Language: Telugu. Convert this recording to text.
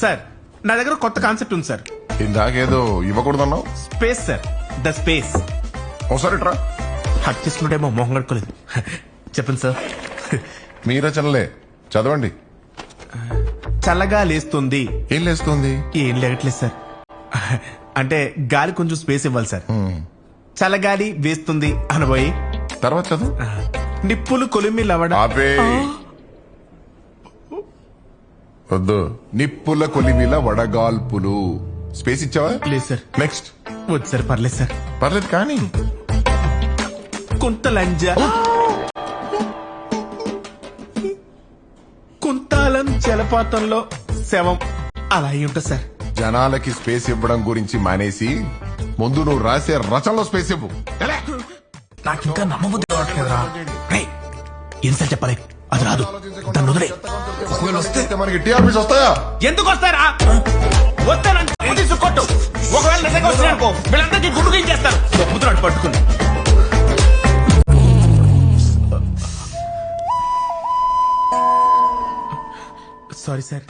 సార్ నా దగ్గర కొత్త కాన్సెప్ట్ ఉంది సార్. ఇందాకేదో ఇవ్వకూడదన్నావు. Space sir, the space. ఒకసారి ట్రా. హక్ చేసుకుంటేమో మొహం కడుకోలేదు. చెప్పండి సార్. మీ రచనలే చదవండి. చల్లగా లేస్తుంది. ఏం లేస్తుంది? ఏం లేగట్లేదు సార్. అంటే గాలి కొంచెం స్పేస్ ఇవ్వాలి సార్. చల్లగాలి వేస్తుంది అనబోయి తర్వాత చదువు. నిప్పులు కొలిమిలవడం. ఆపే. వద్దు. నిప్పుల కొలిమిల వడగాల్పులు. స్పేస్ ఇచ్చావా? లేదు సార్. నెక్స్ట్. వద్దు సార్, పర్లేదు సార్. పర్లేదు కానీ కుంతలంజ. కుంతాలం జలపాతంలో శవం అలా అయి ఉంటుంది సార్. జనాలకి స్పేస్ ఇవ్వడం గురించి మానేసి ముందు నువ్వు రాసే రచనలో స్పేస్ ఇవ్వు. నాకు ఇంకా నమ్మబుద్ధి కావట్లేదురా. ఎన్నిసార్లు చెప్పాలి? అది రాదు, దాన్ని వదిలే. ఒకవేళ వస్తే మనకి టీఆర్పీస్ వస్తాయా? ఎందుకు వస్తారా? వస్తానంటే తీసుకొట్టు. ఒకవేళ నిజంగా వస్తాయనుకో వీళ్ళందరికీ గుడ్డు చేస్తారు. ముద్రాడు పట్టుకుని. Sorry sir.